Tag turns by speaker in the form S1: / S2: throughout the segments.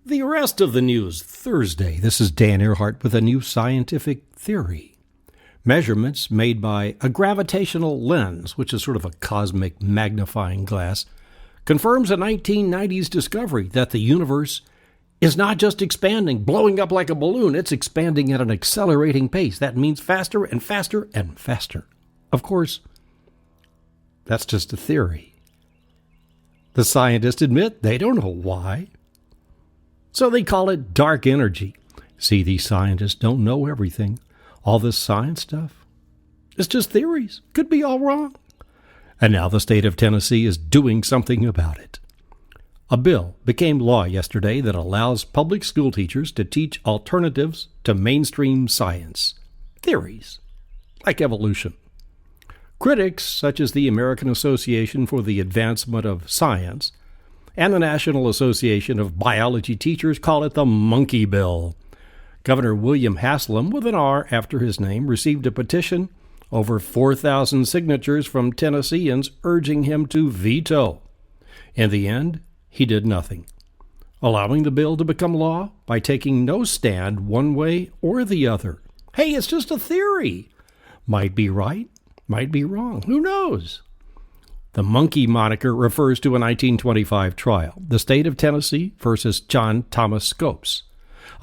S1: The rest of the news Thursday. This is Dan Earhart with a new scientific theory. Measurements made by a gravitational lens, which is sort of a cosmic magnifying glass, confirms a 1990s discovery that the universe is not just expanding, blowing up like a balloon. It's expanding at an accelerating pace. That means faster and faster and faster. Of course, that's just a theory. The scientists admit they don't know why. So they call it dark energy. See, these scientists don't know everything. All this science stuff, it's just theories. Could be all wrong. And now the state of Tennessee is doing something about it. A bill became law yesterday that allows public school teachers to teach alternatives to mainstream science. Theories, like evolution. Critics, such as the American Association for the Advancement of Science and the National Association of Biology Teachers, call it the Monkey Bill. Governor William Haslam, with an R after his name, received a petition over 4,000 signatures from Tennesseans urging him to veto. In the end, he did nothing, allowing the bill to become law by taking no stand one way or the other. Hey, it's just a theory. Might be right, might be wrong. Who knows? The monkey moniker refers to a 1925 trial, the state of Tennessee versus John Thomas Scopes,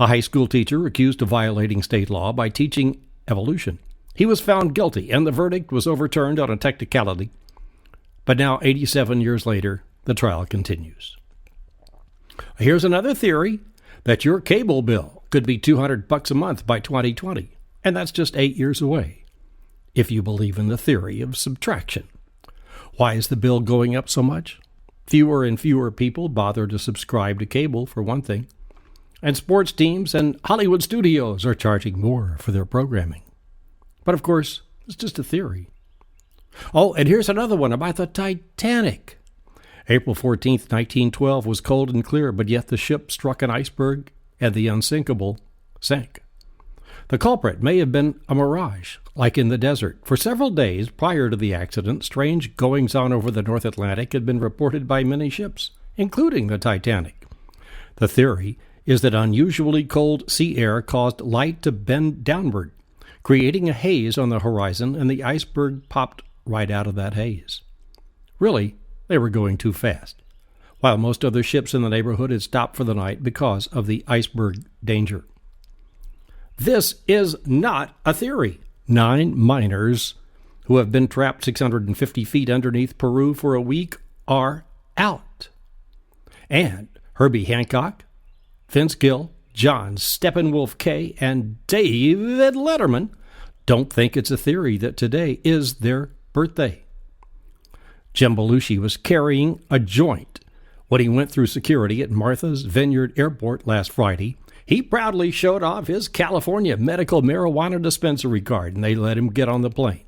S1: a high school teacher accused of violating state law by teaching evolution. He was found guilty, and the verdict was overturned on a technicality. But now, 87 years later, the trial continues. Here's another theory, that your cable bill could be $200 a month by 2020, and that's just 8 years away, if you believe in the theory of subtraction. Why is the bill going up so much? Fewer and fewer people bother to subscribe to cable, for one thing, and sports teams and Hollywood studios are charging more for their programming. But of course, it's just a theory. Oh, and here's another one about the Titanic. April 14th, 1912 was cold and clear, but yet the ship struck an iceberg and the unsinkable sank. The culprit may have been a mirage, like in the desert. For several days prior to the accident, strange goings-on over the North Atlantic had been reported by many ships, including the Titanic. The theory is that unusually cold sea air caused light to bend downward, creating a haze on the horizon, and the iceberg popped right out of that haze. Really, they were going too fast, while most other ships in the neighborhood had stopped for the night because of the iceberg danger. This is not a theory. 9 miners who have been trapped 650 feet underneath Peru for a week are out. And Herbie Hancock, Vince Gill, John Steppenwolf K., and David Letterman don't think it's a theory that today is their birthday. Jim Belushi was carrying a joint when he went through security at Martha's Vineyard Airport last Friday. He proudly showed off his California medical marijuana dispensary card, and they let him get on the plane.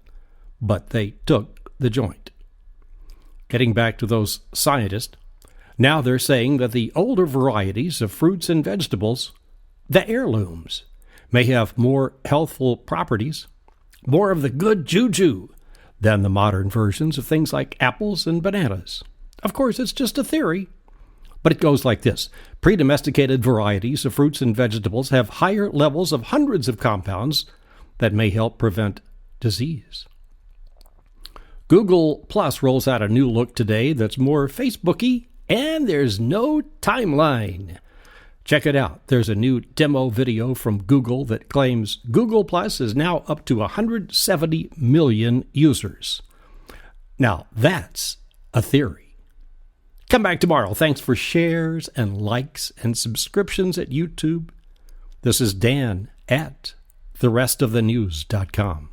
S1: But they took the joint. Getting back to those scientists, now they're saying that the older varieties of fruits and vegetables, the heirlooms, may have more healthful properties, more of the good juju, than the modern versions of things like apples and bananas. Of course, it's just a theory. But it goes like this. Pre-domesticated varieties of fruits and vegetables have higher levels of hundreds of compounds that may help prevent disease. Google Plus rolls out a new look today that's more Facebooky, and there's no timeline. Check it out. There's a new demo video from Google that claims Google Plus is now up to 170 million users. Now, that's a theory. Come back tomorrow. Thanks for shares and likes and subscriptions at YouTube. This is Dan at therestofthenews.com.